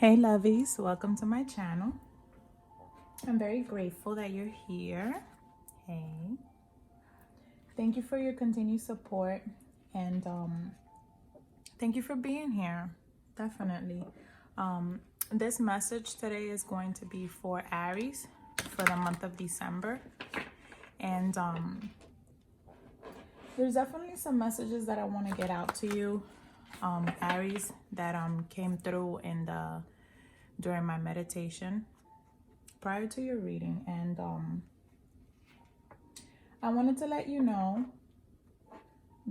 Hey lovies, welcome to my channel. I'm very grateful that you're here. Hey, thank you for your continued support and thank you for being here. Definitely. This message today is going to be for Aries for the month of December, and there's definitely some messages that I want to get out to you, Aries, that came through during my meditation prior to your reading. And I wanted to let you know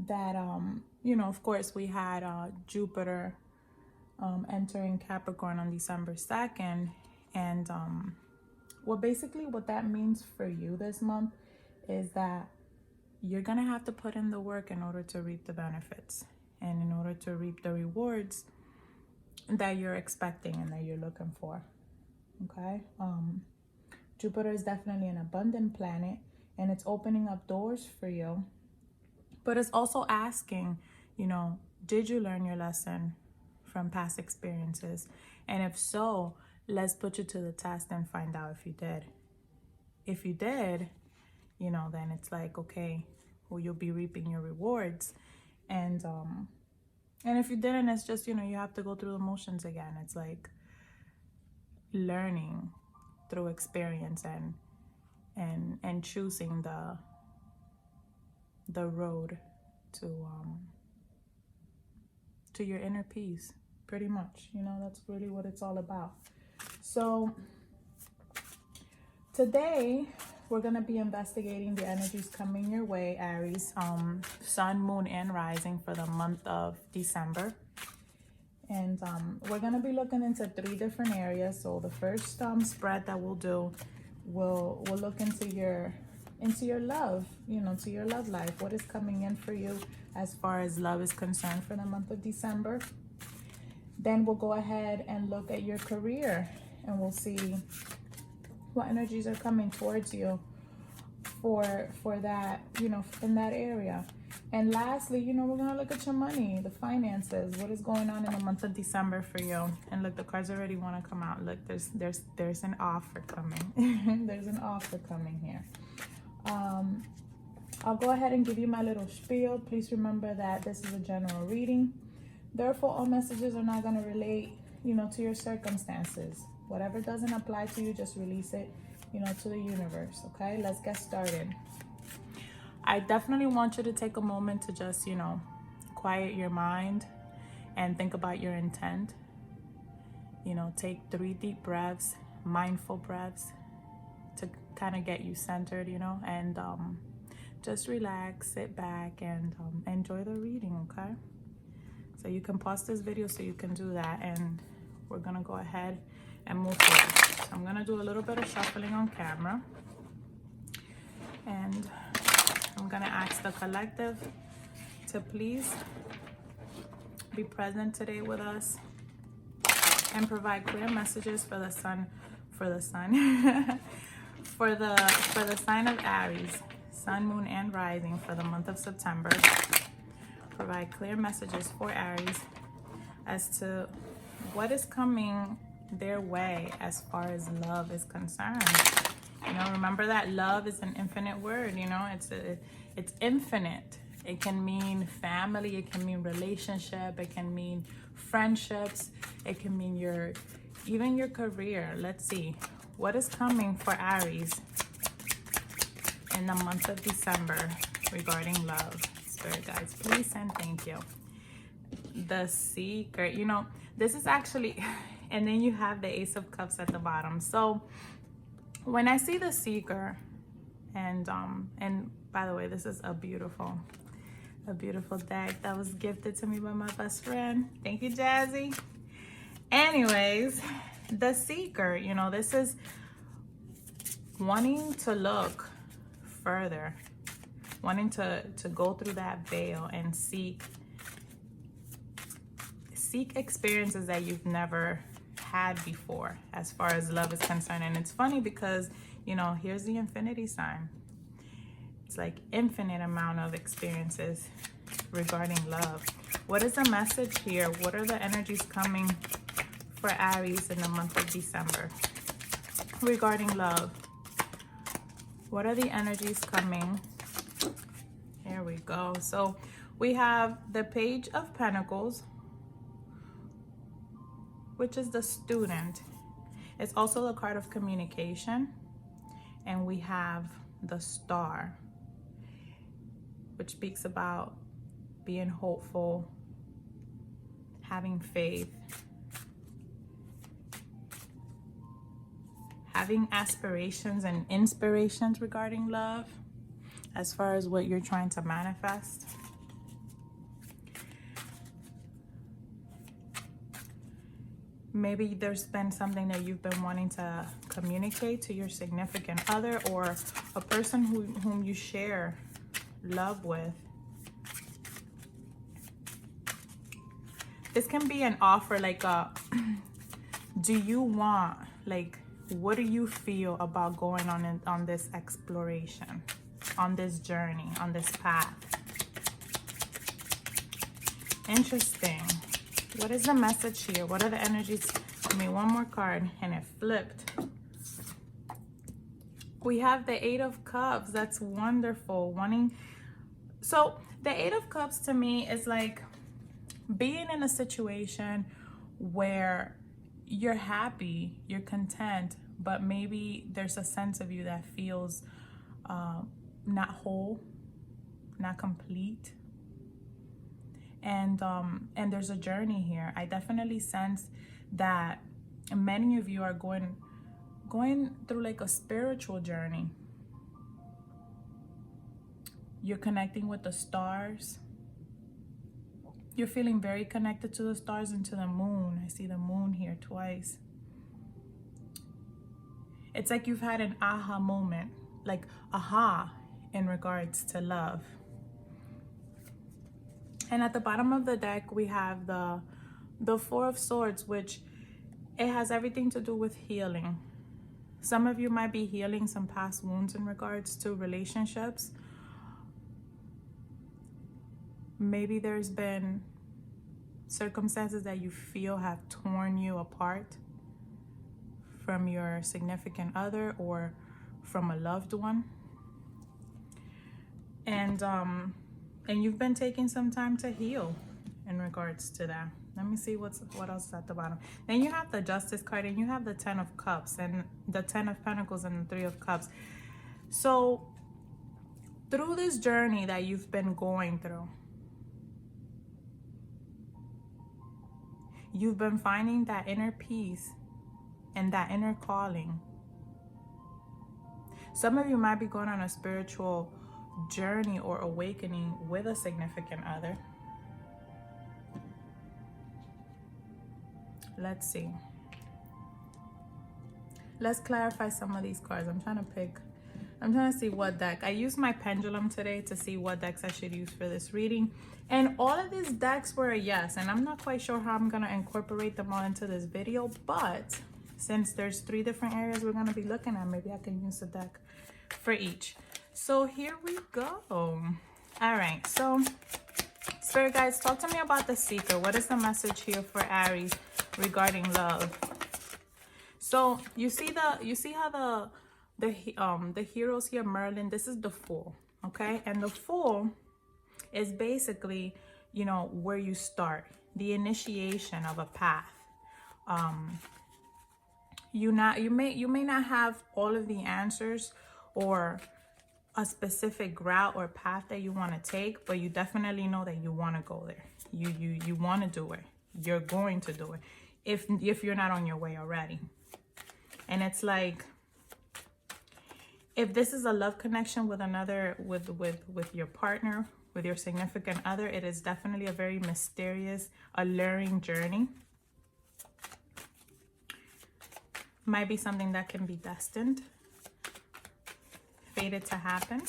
that of course we had Jupiter entering Capricorn on December 2nd, and what that means for you this month is that you're gonna have to put in the work in order to reap the benefits and in order to reap the rewards that you're expecting and that you're looking for. Okay, Jupiter is definitely an abundant planet, and it's opening up doors for you, but it's also asking, did you learn your lesson from past experiences? And if so, let's put you to the test and find out if you did. If you did, then it's like, okay, well, you'll be reaping your rewards. And if you didn't, it's just, you have to go through the motions again. It's like learning through experience and choosing the road to your inner peace, pretty much. That's really what it's all about. So today we're going to be investigating the energies coming your way, Aries, sun, moon, and rising for the month of December. And we're going to be looking into 3 different areas. So the first spread that we'll do, we'll look into your love, to your love life. What is coming in for you as far as love is concerned for the month of December. Then we'll go ahead and look at your career, and we'll see what energies are coming towards you for that, in that area. And lastly, we're gonna look at your money, the finances, what is going on in the month of December for you. And look, the cards already want to come out. Look, there's an offer coming. There's an offer coming here. I'll go ahead and give you my little spiel. Please remember that this is a general reading. Therefore, all messages are not going to relate, to your circumstances. Whatever doesn't apply to you, just release it, to the universe. Okay, let's get started. I definitely want you to take a moment to just, quiet your mind and think about your intent. Take 3 deep breaths, mindful breaths, to kind of get you centered, and just relax, sit back, and enjoy the reading, okay? So you can pause this video so you can do that, and we're gonna go ahead and move forward. So I'm gonna do a little bit of shuffling on camera, and I'm gonna ask the collective to please be present today with us and provide clear messages for the sun, for the sign of Aries, sun, moon, and rising for the month of September. Provide clear messages for Aries as to what is coming their way as far as love is concerned. Remember that love is an infinite word. It's infinite. It can mean family, it can mean relationship, it can mean friendships, it can mean even your career. Let's see what is coming for Aries in the month of December regarding love. Spirit guides, please and thank you. The Seeker, this is actually, and then you have the Ace of Cups at the bottom. So when I see the Seeker, and by the way, this is a beautiful deck that was gifted to me by my best friend. Thank you, Jazzy. Anyways, the Seeker, this is wanting to look further, wanting to go through that veil and seek experiences that you've never had before as far as love is concerned. And it's funny because here's the infinity sign. It's like infinite amount of experiences regarding love. What is the message here? What are the energies coming for Aries in the month of December regarding love. What are the energies coming? Here we go. So we have the Page of Pentacles, which is the student. It's also a card of communication. And we have the Star, which speaks about being hopeful, having faith, having aspirations and inspirations regarding love as far as what you're trying to manifest. Maybe there's been something that you've been wanting to communicate to your significant other or a person whom you share love with. This can be an offer, like do you want, like, what do you feel about going on this exploration, on this journey, on this path? Interesting. What is the message here? What are the energies? Give me one more card, and it flipped. We have the Eight of Cups. That's wonderful. So the Eight of Cups to me is like being in a situation where you're happy, you're content, but maybe there's a sense of you that feels not whole, not complete. And there's a journey here. I definitely sense that many of you are going through like a spiritual journey. You're connecting with the stars. You're feeling very connected to the stars and to the moon. I see the moon here twice. It's like you've had an aha moment, like aha in regards to love. And at the bottom of the deck, we have the Four of Swords, which it has everything to do with healing. Some of you might be healing some past wounds in regards to relationships. Maybe there's been circumstances that you feel have torn you apart from your significant other or from a loved one. And you've been taking some time to heal in regards to that. Let me see what else is at the bottom. Then you have the Justice card, and you have the Ten of Cups and the Ten of Pentacles and the Three of Cups. So through this journey that you've been going through, you've been finding that inner peace and that inner calling. Some of you might be going on a spiritual journey or awakening with a significant other. Let's see. Let's clarify some of these cards. I'm trying to see what deck. I used my pendulum today to see what decks I should use for this reading. And all of these decks were a yes. And I'm not quite sure how I'm going to incorporate them all into this video. But since there's 3 different areas we're going to be looking at, maybe I can use a deck for each. So here we go. All right. So Spirit guides, talk to me about the Seeker. What is the message here for Aries regarding love? So you see how the heroes here, Merlin, this is the Fool, okay? And the Fool is basically, you know, where you start, the initiation of a path. You may not have all of the answers or a specific route or path that you want to take, but you definitely know that you want to go there. You want to do it. You're going to do it if you're not on your way already. And it's like, if this is a love connection with another, with your partner, with your significant other, it is definitely a very mysterious, alluring journey. Might be something that can be destined, fated to happen.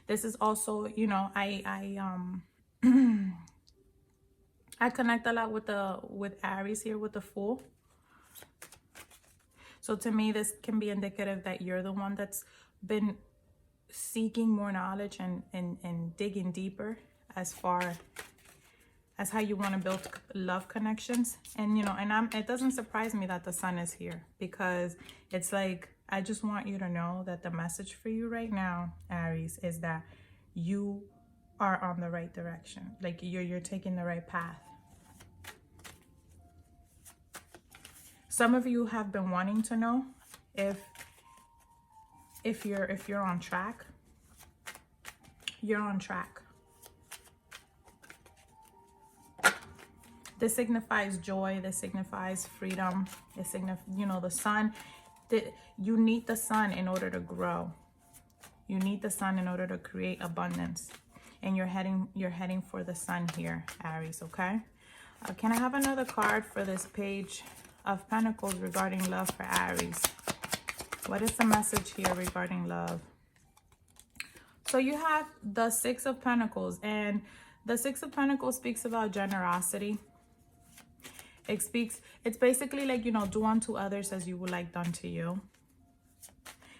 This is also, you know, I connect a lot with Aries here, with the Fool. So to me, this can be indicative that you're the one that's been seeking more knowledge and digging deeper as far as how you want to build love connections. And, you know, and it doesn't surprise me that the sun is here, because it's like, I just want you to know that the message for you right now, Aries, is that you are on the right direction. Like you're taking the right path. Some of you have been wanting to know if you're on track. You're on track. This signifies joy. This signifies freedom. It signifies, you know, the sun. You need the sun in order to grow. You need the sun in order to create abundance. And you're heading for the sun here, Aries, okay? Can I have another card for this Page of Pentacles regarding love for Aries? What is the message here regarding love? So you have the Six of Pentacles, and the Six of Pentacles speaks about generosity. It's basically like, you know, do unto others as you would like done to you.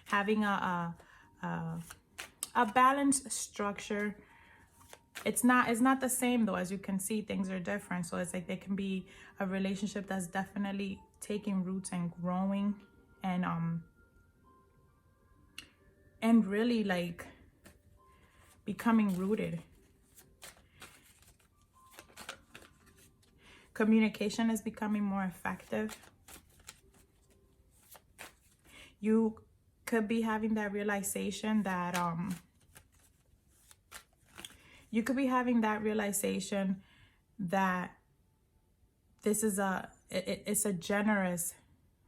Having a balanced structure. It's not the same though. As you can see, things are different. So it's like there can be a relationship that's definitely taking roots and growing, and really like becoming rooted. Communication is becoming more effective. You could be having that realization that this is it's a generous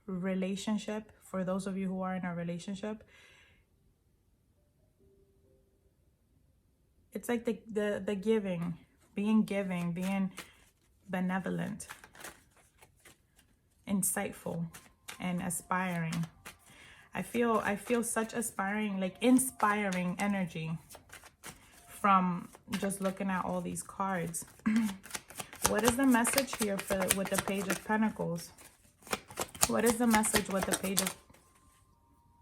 relationship. For those of you who are in a relationship, it's like the giving, being benevolent, insightful, and aspiring. I feel such aspiring, like inspiring energy from just looking at all these cards. What is the message here with the Page of Pentacles? What is the message with the Page of...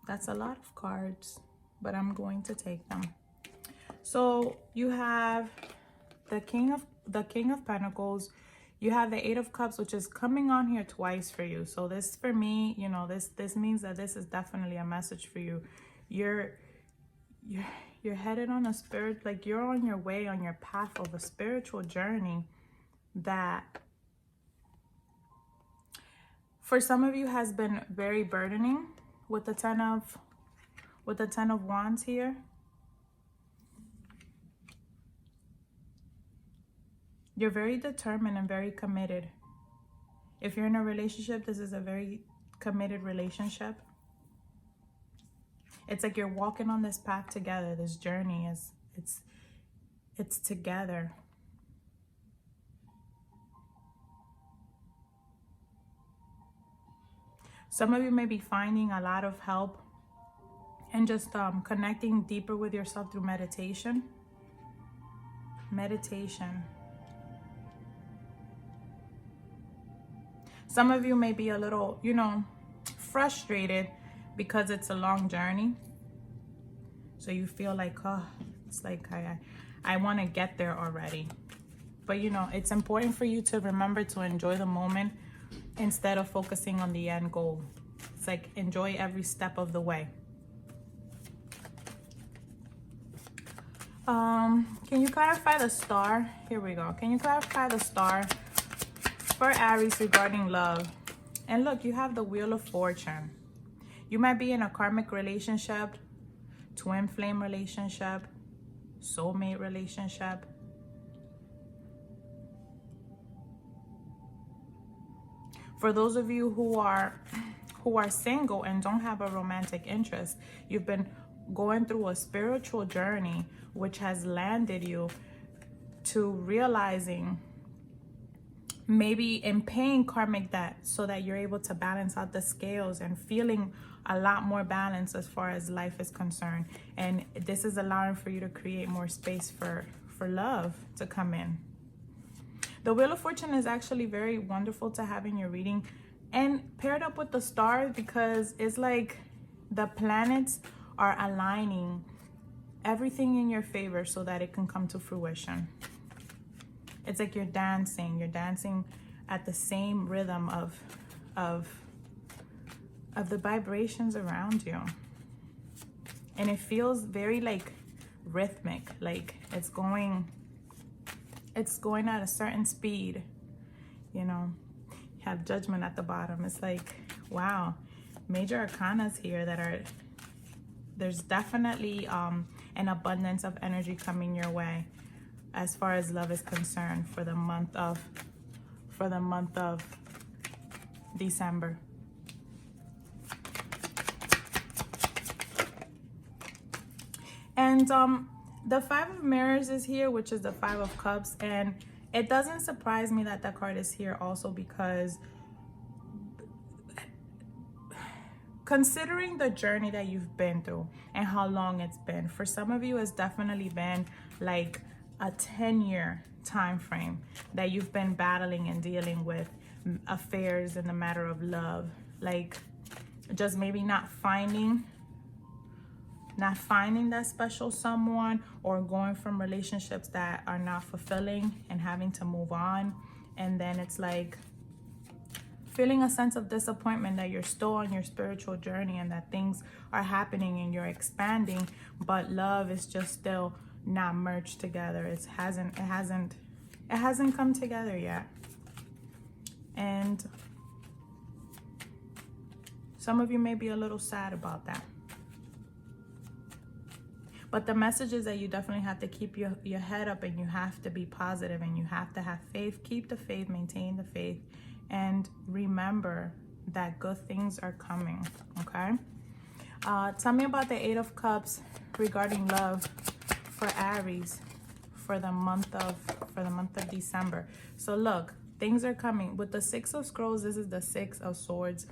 That's a lot of cards, but I'm going to take them. So you have the King of Pentacles. You have the Eight of Cups, which is coming on here twice for you. So this, for me, you know, this means that this is definitely a message for you. You're headed on a spirit, like you're on your way, on your path of a spiritual journey that for some of you has been very burdening, with the Ten of Wands here. You're very determined and very committed. If you're in a relationship, this is a very committed relationship. It's like you're walking on this path together. This journey it's together. Some of you may be finding a lot of help and just connecting deeper with yourself through meditation. Some of you may be a little, you know, frustrated because it's a long journey. So you feel like, oh, it's like I want to get there already. But, you know, it's important for you to remember to enjoy the moment instead of focusing on the end goal. It's like enjoy every step of the way. Can you clarify the star? Here we go. Can you clarify the star for Aries regarding love? And look, you have the Wheel of Fortune. You might be in a karmic relationship, twin flame relationship, soulmate relationship. For those of you who are single and don't have a romantic interest, you've been going through a spiritual journey which has landed you to realizing, maybe in paying karmic debt, so that you're able to balance out the scales and feeling a lot more balance as far as life is concerned. And this is allowing for you to create more space for love to come in. The Wheel of Fortune is actually very wonderful to have in your reading and paired up with the stars, because it's like the planets are aligning everything in your favor so that it can come to fruition. It's like you're dancing at the same rhythm of the vibrations around you. And it feels very like rhythmic, like it's going at a certain speed, you know. You have Judgment at the bottom. It's like, wow, major arcanas here that are, there's definitely an abundance of energy coming your way as far as love is concerned for the month of December. And the Five of Mirrors is here, which is the Five of Cups, and it doesn't surprise me that that card is here also, because considering the journey that you've been through and how long it's been, for some of you it's definitely been like a 10-year time frame that you've been battling and dealing with affairs in the matter of love, like just maybe not finding that special someone, or going from relationships that are not fulfilling and having to move on. And then it's like feeling a sense of disappointment that you're still on your spiritual journey and that things are happening and you're expanding, but love is just still not merged together. It hasn't come together yet. And some of you may be a little sad about that. But the message is that you definitely have to keep your head up, and you have to be positive, and you have to have faith. Keep the faith, maintain the faith, and remember that good things are coming, okay? Tell me about the Eight of Cups regarding love for Aries for the month of December. So look, things are coming. With the Six of Scrolls, this is the Six of Swords.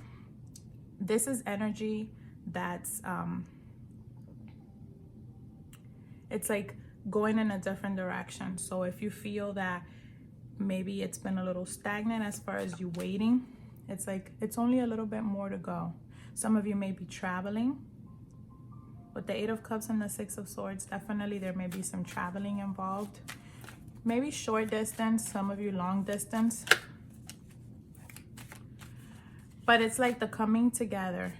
This is energy that's it's like going in a different direction. So if you feel that maybe it's been a little stagnant as far as you waiting, it's like it's only a little bit more to go. Some of you may be traveling. With the Eight of Cups and the Six of Swords, definitely there may be some traveling involved. Maybe short distance, some of you long distance. But it's like the coming together.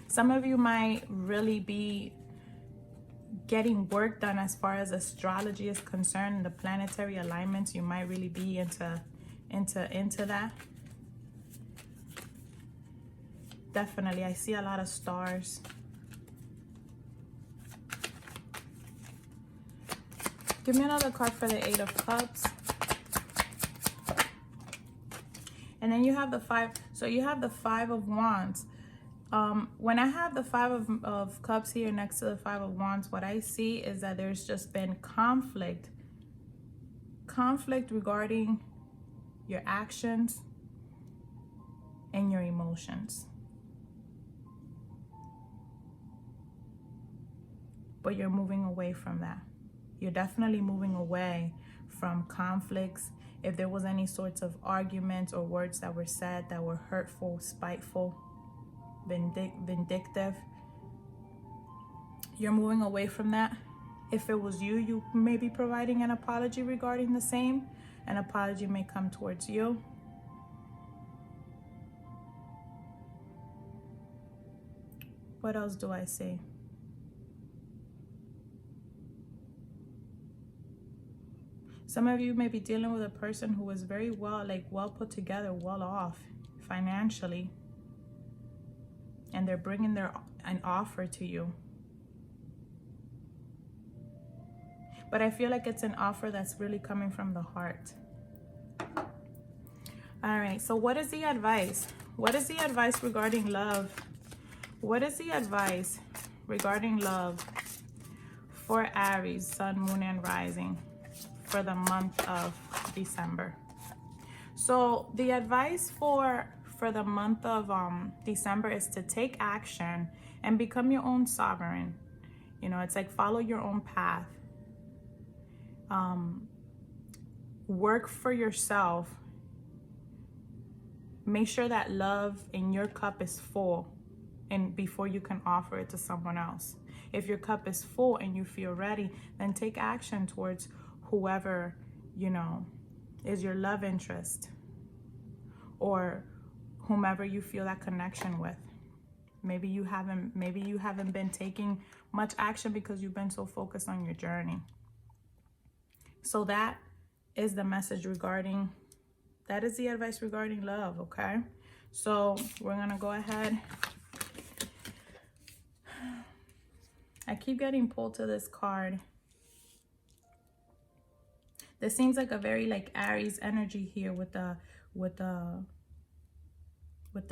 Some of you might really be getting work done as far as astrology is concerned, and the planetary alignments. You might really be into that. Definitely, I see a lot of stars. Give me another card for the Eight of Cups. And then you have the Five. So you have the Five of Wands. When I have the Five of Cups here next to the Five of Wands, what I see is that there's just been conflict regarding your actions and your emotions. But you're moving away from that. You're definitely moving away from conflicts. If there was any sorts of arguments or words that were said that were hurtful, spiteful, vindictive, you're moving away from that. If it was you, you may be providing an apology regarding the same. An apology may come towards you. What else do I see? Some of you may be dealing with a person who is very well put together, well off financially, and they're bringing an offer to you. But I feel like it's an offer that's really coming from the heart. All right, so what is the advice? What is the advice regarding love? What is the advice regarding love for Aries, Sun, Moon, and Rising for the month of December? So the advice for the month of December is to take action and become your own sovereign. You know, it's like follow your own path. Work for yourself. Make sure that love in your cup is full, and before you can offer it to someone else. If your cup is full and you feel ready, then take action towards whoever, you know, is your love interest, or whomever you feel that connection with. Maybe you haven't been taking much action because you've been so focused on your journey. So that is the message regarding, that is the advice regarding love, okay? So we're gonna go ahead. I keep getting pulled to this card. This seems like a very like Aries energy here with the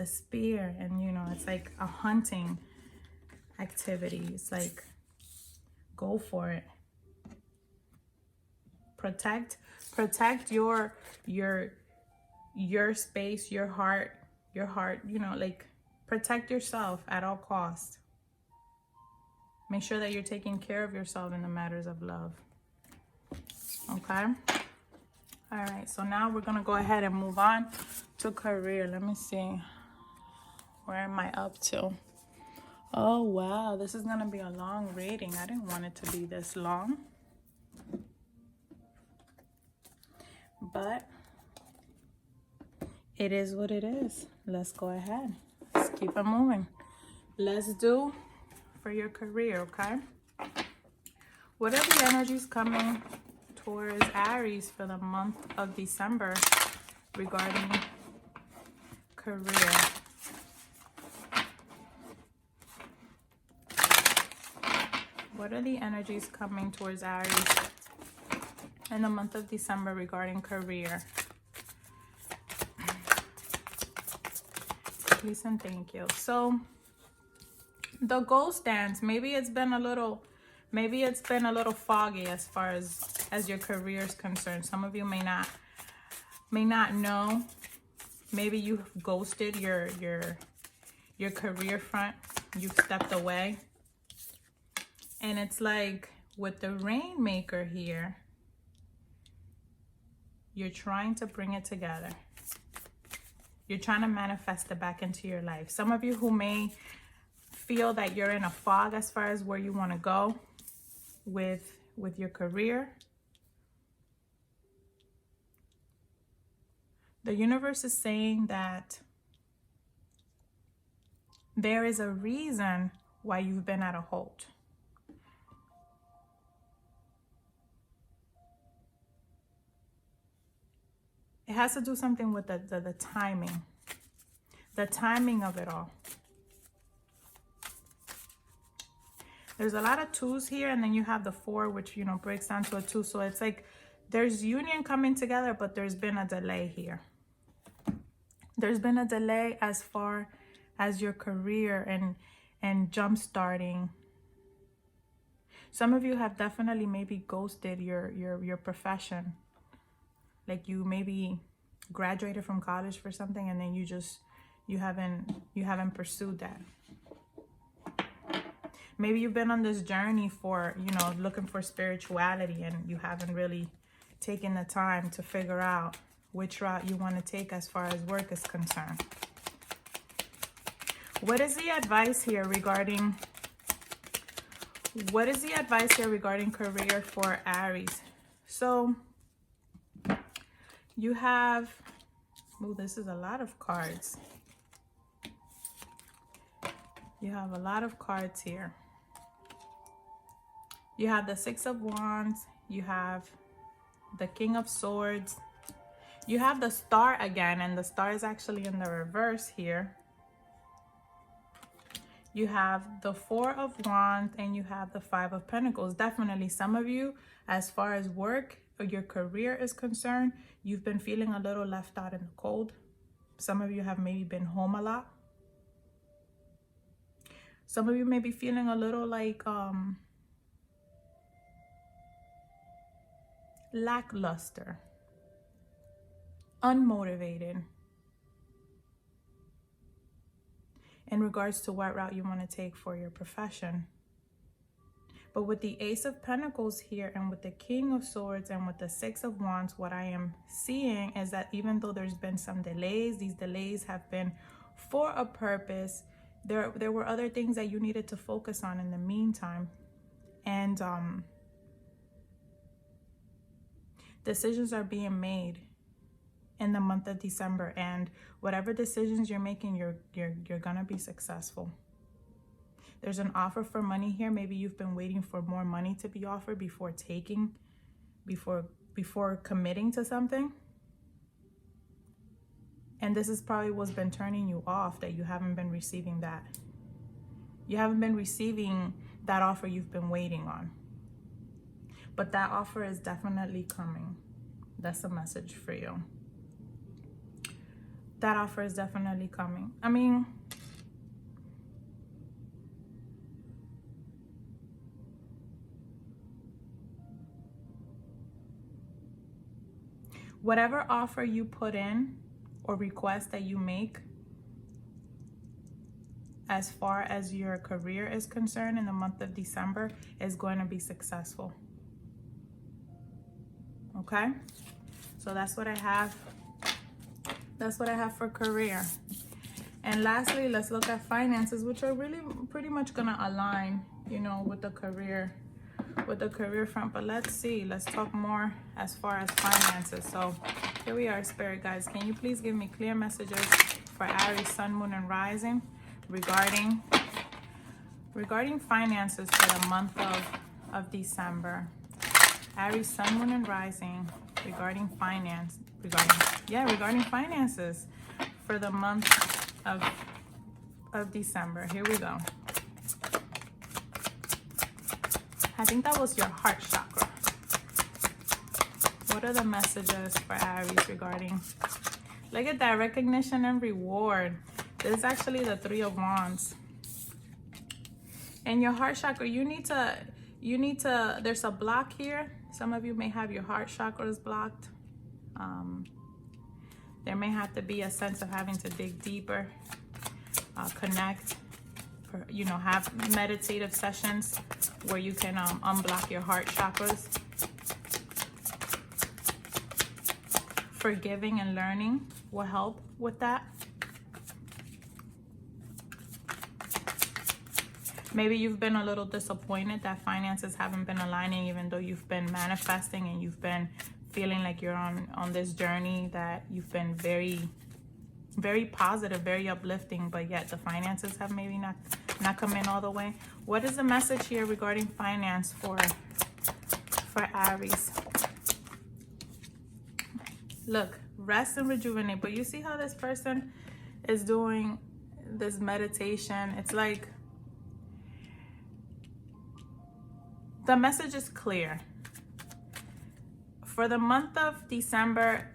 spear, and you know, it's like a hunting activity. It's like, go for it. Protect your space, your heart, you know, like protect yourself at all costs. Make sure that you're taking care of yourself in the matters of love. Okay? All right, so now we're gonna go ahead and move on to career. Let me see. Where am I up to? Oh, wow, this is gonna be a long reading. I didn't want it to be this long. But it is what it is. Let's go ahead. Let's keep it moving. Let's do for your career, okay? What are the energies coming towards Aries for the month of December regarding career? What are the energies coming towards Aries in the month of December regarding career? Please and thank you. So the ghost dance, maybe it's been a little foggy as far as your career is concerned. Some of you may not know. Maybe you've ghosted your career front. You've stepped away. And it's like with the Rainmaker here, you're trying to bring it together. You're trying to manifest it back into your life. Some of you who may feel that you're in a fog as far as where you want to go with your career. The universe is saying that there is a reason why you've been at a halt. It has to do something with the timing of it all. There's a lot of twos here, and then you have the 4, which, you know, breaks down to a 2. So it's like there's union coming together, but there's been a delay here. There's been a delay as far as your career and jump starting. Some of you have definitely maybe ghosted your profession. Like you maybe graduated from college for something, and then you haven't pursued that. Maybe you've been on this journey for, you know, looking for spirituality, and you haven't really taken the time to figure out which route you want to take as far as work is concerned. What is the advice here regarding career for Aries? So you have, oh, this is a lot of cards. You have a lot of cards here. You have the 6 of Wands. You have the King of Swords. You have the Star again, and the Star is actually in the reverse here. You have the 4 of Wands, and you have the 5 of Pentacles. Definitely some of you, as far as work or your career is concerned, you've been feeling a little left out in the cold. Some of you have maybe been home a lot. Some of you may be feeling a little like lackluster, unmotivated in regards to what route you want to take for your profession. But with the Ace of Pentacles here, and with the King of Swords, and with the 6 of Wands, what I am seeing is that even though there's been some delays, these delays have been for a purpose. there were other things that you needed to focus on in the meantime. And decisions are being made in the month of December, and whatever decisions you're making, you're gonna be successful. There's an offer for money here. Maybe you've been waiting for more money to be offered before committing to something. And this is probably what's been turning you off, that you haven't been receiving that. You haven't been receiving that offer you've been waiting on. But that offer is definitely coming. That's a message for you. That offer is definitely coming. I mean, whatever offer you put in or request that you make as far as your career is concerned in the month of December is going to be successful. Okay? So that's what I have. That's what I have for career. And lastly, let's look at finances, which are really pretty much gonna align, you know, with the career front. But let's see, let's talk more as far as finances. So here we are, Spirit guides. Can you please give me clear messages for Aries, Sun, Moon, and Rising regarding finances for the month of December? Aries, Sun, Moon, and Rising regarding finances for the month of December. Here we go. I think that was your heart chakra. What are the messages for Aries regarding? Look at that, recognition and reward. This is actually the 3 of Wands. And your heart chakra, you need to, there's a block here. Some of you may have your heart chakras blocked. There may have to be a sense of having to dig deeper, connect, you know, have meditative sessions where you can unblock your heart chakras. Forgiving and learning will help with that. Maybe you've been a little disappointed that finances haven't been aligning, even though you've been manifesting and you've been feeling like you're on this journey, that you've been very, very positive, very uplifting, but yet the finances have maybe not come in all the way. What is the message here regarding finance for Aries? Look, rest and rejuvenate. But you see how this person is doing this meditation? It's like the message is clear. For the month of December,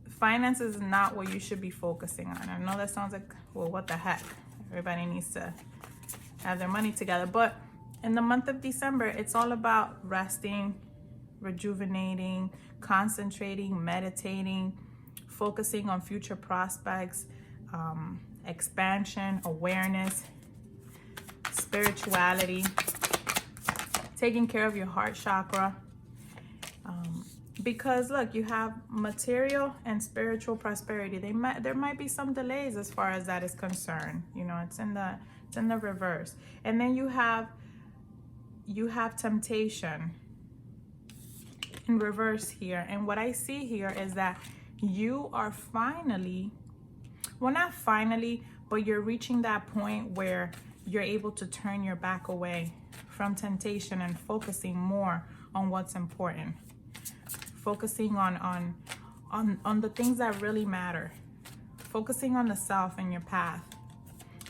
finance is not what you should be focusing on. I know that sounds like, well, what the heck? Everybody needs to have their money together. But in the month of December, it's all about resting, rejuvenating, concentrating, meditating, focusing on future prospects, expansion, awareness, spirituality, taking care of your heart chakra. Because look, you have material and spiritual prosperity. There might be some delays as far as that is concerned. You know, it's in the reverse. And then you have temptation in reverse here. And what I see here is that you are finally, well, not finally, but you're reaching that point where you're able to turn your back away from temptation and focusing more on what's important. Focusing on the things that really matter. Focusing on the self and your path.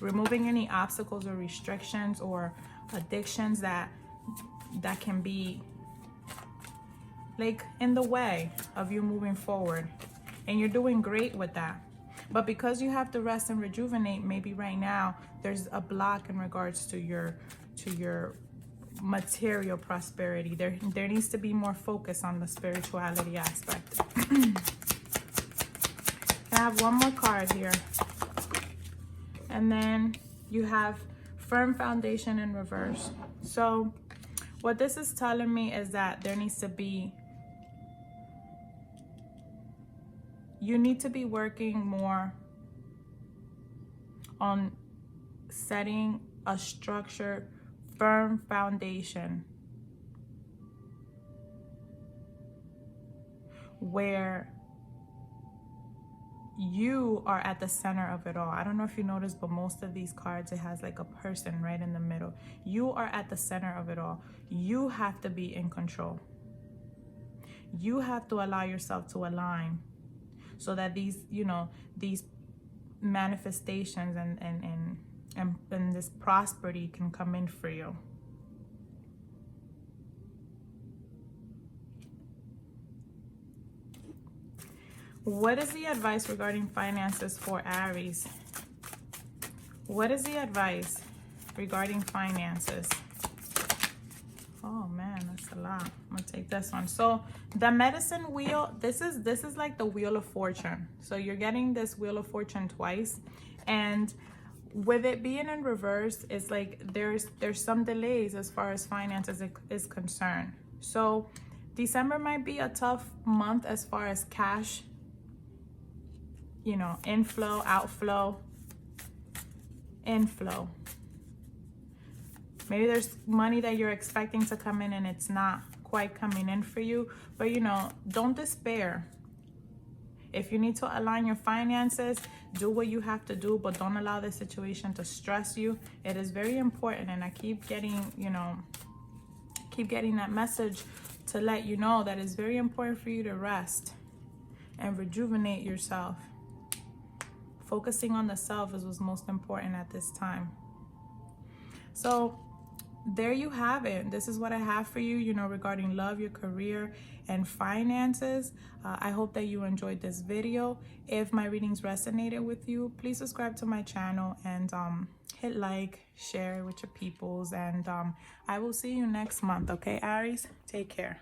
Removing any obstacles or restrictions or addictions that can be like in the way of you moving forward. And you're doing great with that. But because you have to rest and rejuvenate, maybe right now there's a block in regards to your material prosperity. There needs to be more focus on the spirituality aspect. I have one more card here. And then you have firm foundation in reverse. So what this is telling me is that there needs to be, you need to be working more on setting a structured, firm foundation where you are at the center of it all. I don't know if you noticed, but most of these cards, it has like a person right in the middle. You are at the center of it all. You have to be in control. You have to allow yourself to align so that these, you know, these manifestations and this prosperity can come in for you. What is the advice regarding finances for Aries? What is the advice regarding finances? Oh man, that's a lot. I'm gonna take this one. So the medicine wheel, this is like the wheel of fortune. So you're getting this wheel of fortune twice, and with it being in reverse, it's like there's some delays as far as finances is concerned. So December might be a tough month as far as cash, you know, inflow, outflow, inflow. Maybe there's money that you're expecting to come in and it's not quite coming in for you. But, you know, don't despair. If you need to align your finances, do what you have to do, but don't allow the situation to stress you. It is very important, and I keep getting, you know, that message to let you know that it's very important for you to rest and rejuvenate yourself. Focusing on the self is what's most important at this time. So there you have it. This is what I have for you, you know, regarding love, your career, and finances. I hope that you enjoyed this video. If my readings resonated with you, please subscribe to my channel and hit like, share it with your peoples, and I will see you next month. Okay, Aries? Take care.